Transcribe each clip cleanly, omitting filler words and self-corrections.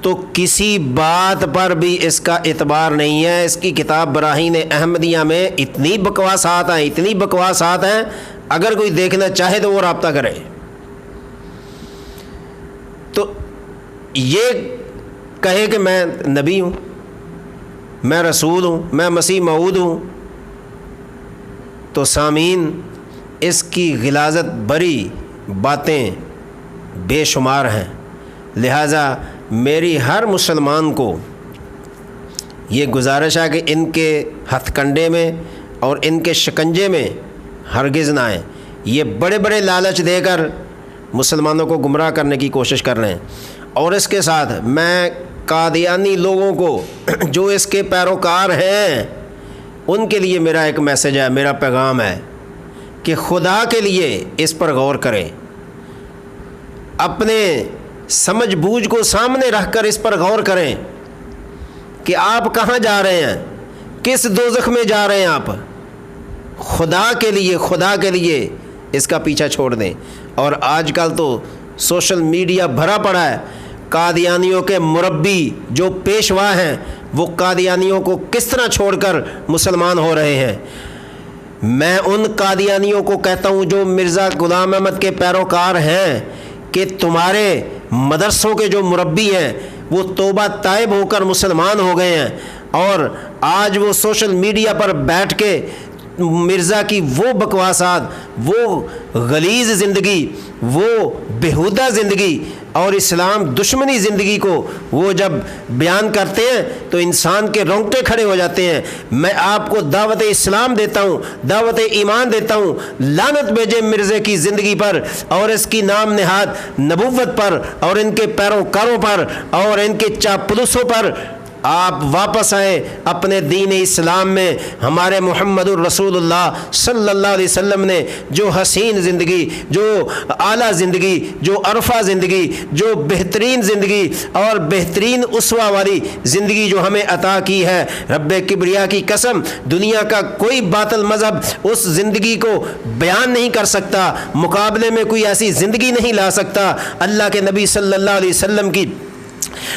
تو کسی بات پر بھی اس کا اعتبار نہیں ہے۔ اس کی کتاب براہین احمدیہ میں اتنی بکواسات ہیں، اگر کوئی دیکھنا چاہے تو وہ رابطہ کرے۔ تو یہ کہے کہ میں نبی ہوں، میں رسول ہوں، میں مسیح موعود ہوں، تو سامعین اس کی غلاظت بری باتیں بے شمار ہیں۔ لہٰذا میری ہر مسلمان کو یہ گزارش ہے کہ ان کے ہتھ کنڈے میں اور ان کے شکنجے میں ہرگز نہ آئیں۔ یہ بڑے بڑے لالچ دے کر مسلمانوں کو گمراہ کرنے کی کوشش کر رہے ہیں۔ اور اس کے ساتھ میں قادیانی لوگوں کو جو اس کے پیروکار ہیں ان کے لیے میرا ایک میسج ہے، میرا پیغام ہے کہ خدا کے لیے اس پر غور کریں، اپنے سمجھ بوجھ کو سامنے رکھ کر اس پر غور کریں کہ آپ کہاں جا رہے ہیں، کس دوزخ میں جا رہے ہیں آپ۔ خدا کے لیے اس کا پیچھا چھوڑ دیں۔ اور آج کل تو سوشل میڈیا بھرا پڑا ہے، قادیانیوں کے مربی جو پیشوا ہیں وہ قادیانیوں کو کس طرح چھوڑ کر مسلمان ہو رہے ہیں۔ میں ان قادیانیوں کو کہتا ہوں جو مرزا غلام احمد کے پیروکار ہیں کہ تمہارے مدرسوں کے جو مربی ہیں وہ توبہ تائب ہو کر مسلمان ہو گئے ہیں، اور آج وہ سوشل میڈیا پر بیٹھ کے مرزا کی وہ بکواسات، وہ غلیظ زندگی، وہ بیہودہ زندگی اور اسلام دشمنی زندگی کو وہ جب بیان کرتے ہیں تو انسان کے رونگٹے کھڑے ہو جاتے ہیں۔ میں آپ کو دعوت اسلام دیتا ہوں، دعوت ایمان دیتا ہوں، لعنت بھیجے مرزے کی زندگی پر اور اس کی نام نہاد نبوت پر اور ان کے پیروکاروں پر اور ان کے چاپلوسوں پر۔ آپ واپس آئیں اپنے دین اسلام میں۔ ہمارے محمد الرسول اللہ صلی اللہ علیہ وسلم نے جو حسین زندگی، جو اعلیٰ زندگی، جو عرفہ زندگی، جو بہترین زندگی اور بہترین اسوہ والی زندگی جو ہمیں عطا کی ہے، رب کبریا کی قسم دنیا کا کوئی باطل مذہب اس زندگی کو بیان نہیں کر سکتا، مقابلے میں کوئی ایسی زندگی نہیں لا سکتا۔ اللہ کے نبی صلی اللہ علیہ وسلم کی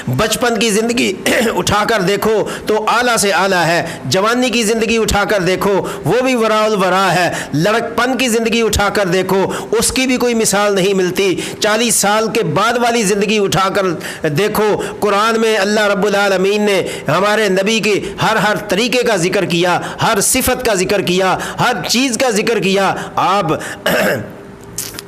بچپن کی زندگی اٹھا کر دیکھو تو اعلیٰ سے اعلیٰ ہے، جوانی کی زندگی اٹھا کر دیکھو وہ بھی وراء الورا ہے، لڑکپن کی زندگی اٹھا کر دیکھو اس کی بھی کوئی مثال نہیں ملتی، 40 سال کے بعد والی زندگی اٹھا کر دیکھو۔ قرآن میں اللہ رب العالمین نے ہمارے نبی کے ہر طریقے کا ذکر کیا، ہر صفت کا ذکر کیا، ہر چیز کا ذکر کیا۔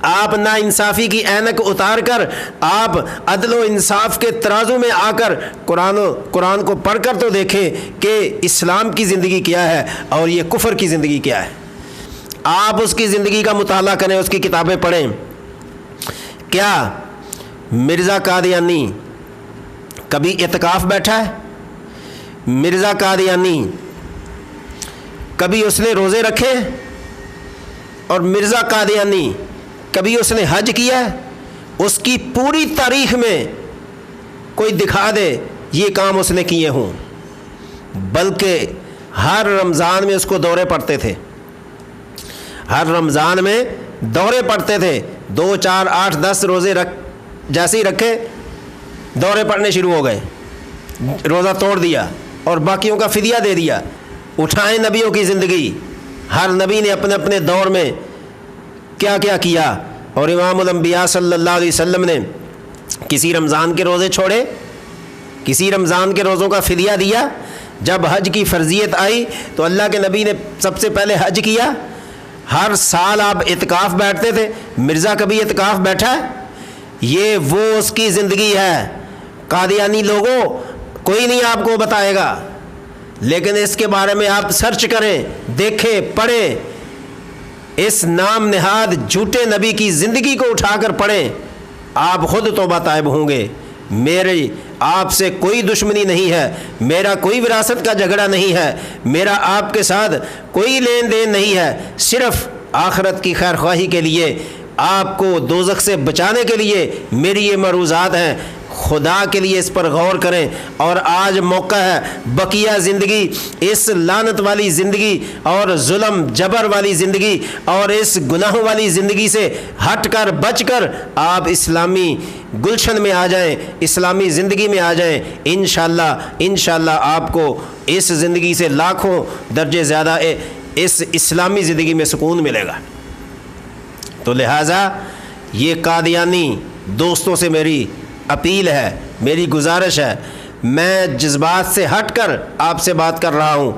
آپ نا انصافی کی اینک اتار کر آپ عدل و انصاف کے ترازو میں آ کر قرآن کو پڑھ کر تو دیکھیں کہ اسلام کی زندگی کیا ہے اور یہ کفر کی زندگی کیا ہے۔ آپ اس کی زندگی کا مطالعہ کریں، اس کی کتابیں پڑھیں۔ کیا مرزا قادیانی کبھی اعتکاف بیٹھا ہے؟ مرزا قادیانی کبھی اس نے روزے رکھے؟ اور مرزا قادیانی کبھی اس نے حج کیا ہے؟ اس کی پوری تاریخ میں کوئی دکھا دے یہ کام اس نے کیے ہوں۔ بلکہ ہر رمضان میں اس کو دورے پڑتے تھے، ہر رمضان میں دورے پڑتے تھے، 2 4 8 10 روزے جیسے ہی رکھے دورے پڑنے شروع ہو گئے، روزہ توڑ دیا اور باقیوں کا فدیہ دے دیا۔ اٹھائیں نبیوں کی زندگی، ہر نبی نے اپنے اپنے دور میں کیا کیا کیا، اور امام الانبیاء صلی اللہ علیہ وسلم نے کسی رمضان کے روزے چھوڑے، کسی رمضان کے روزوں کا فدیہ دیا۔ جب حج کی فرضیت آئی تو اللہ کے نبی نے سب سے پہلے حج کیا۔ ہر سال آپ اعتکاف بیٹھتے تھے، مرزا کبھی اعتکاف بیٹھا ہے؟ یہ وہ اس کی زندگی ہے۔ قادیانی لوگوں کوئی نہیں آپ کو بتائے گا، لیکن اس کے بارے میں آپ سرچ کریں، دیکھیں، پڑھیں، اس نام نہاد جھوٹے نبی کی زندگی کو اٹھا کر پڑھیں، آپ خود توبہ طائب ہوں گے۔ میری آپ سے کوئی دشمنی نہیں ہے، میرا کوئی وراثت کا جھگڑا نہیں ہے، میرا آپ کے ساتھ کوئی لین دین نہیں ہے، صرف آخرت کی خیر خواہی کے لیے، آپ کو دوزخ سے بچانے کے لیے میری یہ معروضات ہیں۔ خدا کے لیے اس پر غور کریں۔ اور آج موقع ہے بقیہ زندگی، اس لعنت والی زندگی اور ظلم جبر والی زندگی اور اس گناہوں والی زندگی سے ہٹ کر بچ کر آپ اسلامی گلشن میں آ جائیں، اسلامی زندگی میں آ جائیں۔ انشاءاللہ آپ کو اس زندگی سے لاکھوں درجے زیادہ اس اسلامی زندگی میں سکون ملے گا۔ تو لہٰذا یہ قادیانی دوستوں سے میری اپیل ہے، میری گزارش ہے، میں جذبات سے ہٹ کر آپ سے بات کر رہا ہوں،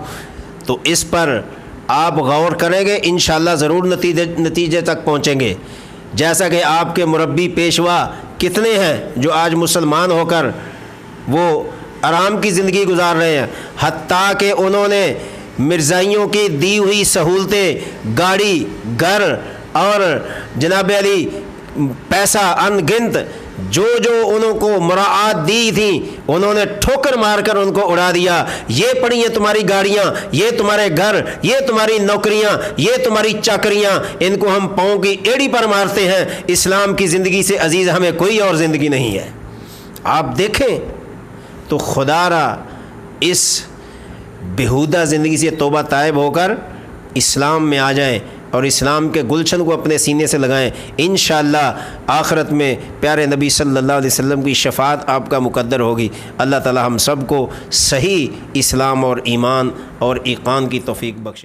تو اس پر آپ غور کریں گے، انشاءاللہ ضرور نتیجے تک پہنچیں گے۔ جیسا کہ آپ کے مربی پیشوا کتنے ہیں جو آج مسلمان ہو کر وہ آرام کی زندگی گزار رہے ہیں، حتیٰ کہ انہوں نے مرزائیوں کی دی ہوئی سہولتیں، گاڑی، گھر اور جناب علی پیسہ ان گنت جو انہوں کو مراعات دی تھیں، انہوں نے ٹھوکر مار کر ان کو اڑا دیا۔ یہ پڑی ہیں تمہاری گاڑیاں، یہ تمہارے گھر، یہ تمہاری نوکریاں، یہ تمہاری چاکریاں، ان کو ہم پاؤں کی ایڑی پر مارتے ہیں۔ اسلام کی زندگی سے عزیز ہمیں کوئی اور زندگی نہیں ہے۔ آپ دیکھیں تو خدا را اس بےہودہ زندگی سے توبہ طائب ہو کر اسلام میں آ جائیں اور اسلام کے گلشن کو اپنے سینے سے لگائیں۔ انشاءاللہ آخرت میں پیارے نبی صلی اللہ علیہ وسلم کی شفاعت آپ کا مقدر ہوگی۔ اللہ تعالی ہم سب کو صحیح اسلام اور ایمان اور ایقان کی توفیق بخشے۔